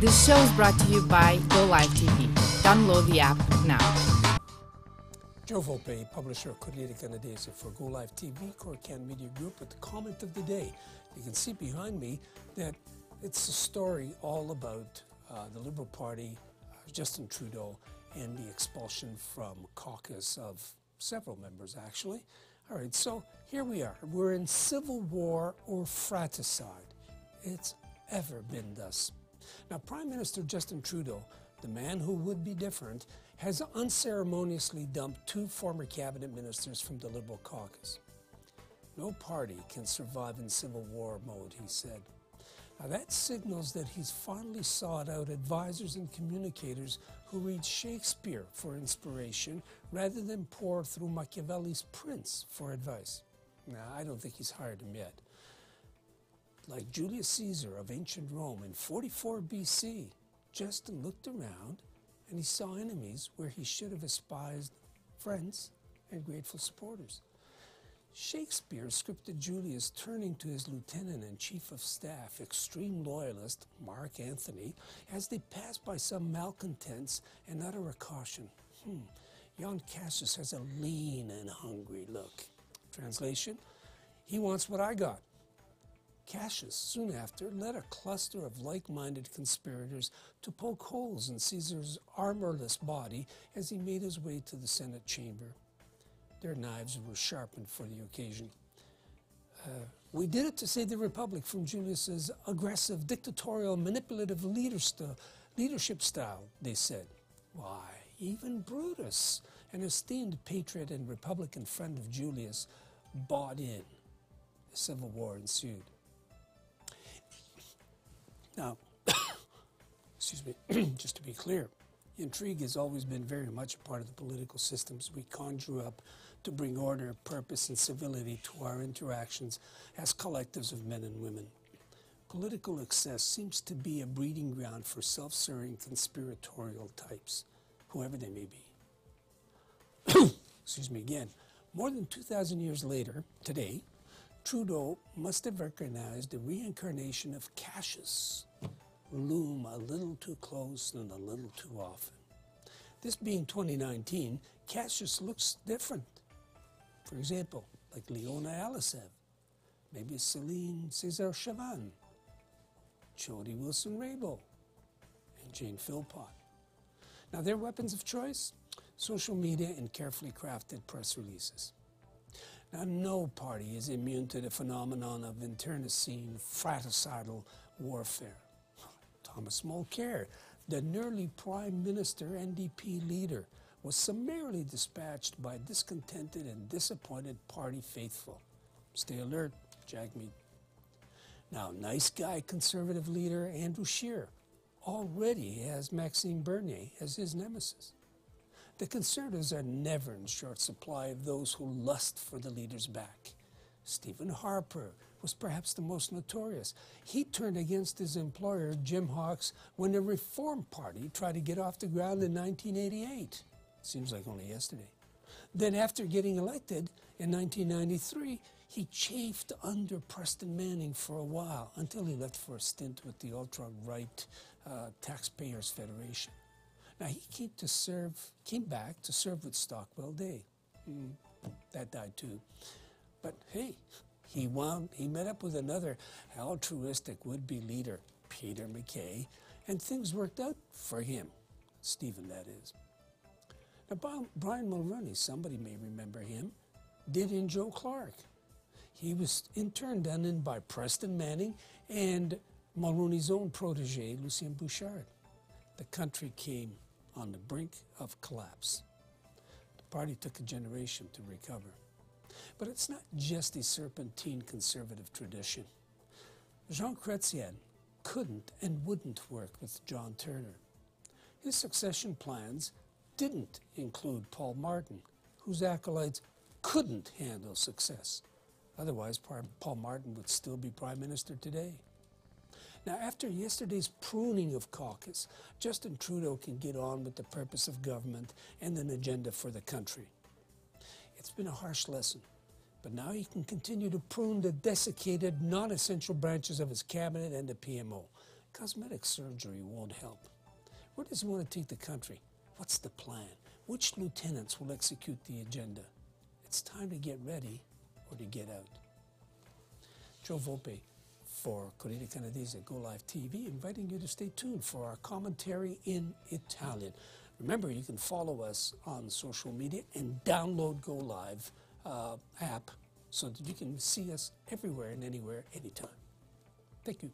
This show is brought to you by Go Live TV. Download the app now. Joe Volpe, publisher of Corriere Canadese for Go Live TV, Corriere Canadese Media Group, with the comment of the day. You can see behind me that it's a story all about the Liberal Party, Justin Trudeau, and the expulsion from caucus of several members, actually. All right, so here we are. We're in civil war or fratricide. It's ever been thus. Now, Prime Minister Justin Trudeau, the man who would be different, has unceremoniously dumped two former cabinet ministers from the Liberal caucus. No party can survive in civil war mode, he said. Now that signals that he's finally sought out advisors and communicators who read Shakespeare for inspiration rather than pore through Machiavelli's Prince for advice. Now, I don't think he's hired him yet. Like Julius Caesar of ancient Rome in 44 BC, Justin looked around and he saw enemies where he should have espoused friends and grateful supporters. Shakespeare scripted Julius turning to his lieutenant and chief of staff, extreme loyalist Mark Antony, as they passed by some malcontents and utter a caution. Yon Cassius has a lean and hungry look. Translation, he wants what I got. Cassius, soon after, led a cluster of like-minded conspirators to poke holes in Caesar's armorless body as he made his way to the Senate chamber. Their knives were sharpened for the occasion. We did it to save the Republic from Julius's aggressive, dictatorial, manipulative leadership style, they said. Why, even Brutus, an esteemed patriot and Republican friend of Julius, bought in. A civil war ensued. Now, excuse me, just to be clear, intrigue has always been very much a part of the political systems we conjure up to bring order, purpose, and civility to our interactions as collectives of men and women. Political excess seems to be a breeding ground for self-serving conspiratorial types, whoever they may be. Excuse me again. More than 2,000 years later, today, Trudeau must have recognized the reincarnation of Cassius loom a little too close and a little too often. This being 2019, Cassius looks different. For example, like Leona Alisev, maybe Celine César-Chavannes, Jody Wilson-Raybould, and Jane Philpott. Now, their weapons of choice? Social media and carefully crafted press releases. Now, no party is immune to the phenomenon of internecine, fratricidal warfare. Thomas Mulcair, the nearly Prime Minister NDP leader, was summarily dispatched by discontented and disappointed party faithful. Stay alert, Jagmeet. Now, nice guy Conservative leader Andrew Scheer already has Maxime Bernier as his nemesis. The Conservatives are never in short supply of those who lust for the leader's back. Stephen Harper was perhaps the most notorious. He turned against his employer, Jim Hawkes, when the Reform Party tried to get off the ground in 1988. Seems like only yesterday. Then after getting elected in 1993, he chafed under Preston Manning for a while until he left for a stint with the ultra-right Taxpayers Federation. Now, he came back to serve with Stockwell Day. That died too. But hey, he met up with another altruistic would-be leader, Peter MacKay, and things worked out for him. Stephen, that is. Now, Brian Mulroney, somebody may remember him, did in Joe Clark. He was in turn done in by Preston Manning and Mulroney's own protege, Lucien Bouchard. The country came on the brink of collapse. The party took a generation to recover. But it's not just a serpentine conservative tradition. Jean Chrétien couldn't and wouldn't work with John Turner. His succession plans didn't include Paul Martin, whose acolytes couldn't handle success. Otherwise, Paul Martin would still be Prime Minister today. Now, after yesterday's pruning of caucus, Justin Trudeau can get on with the purpose of government and an agenda for the country. It's been a harsh lesson, but now he can continue to prune the desiccated, non-essential branches of his cabinet and the PMO. Cosmetic surgery won't help. Where does he want to take the country? What's the plan? Which lieutenants will execute the agenda? It's time to get ready or to get out. Joe Volpe for Corriere Canadese at Go Live TV, inviting you to stay tuned for our commentary in Italian. Remember, you can follow us on social media and download Go Live app so that you can see us everywhere and anywhere, anytime. Thank you.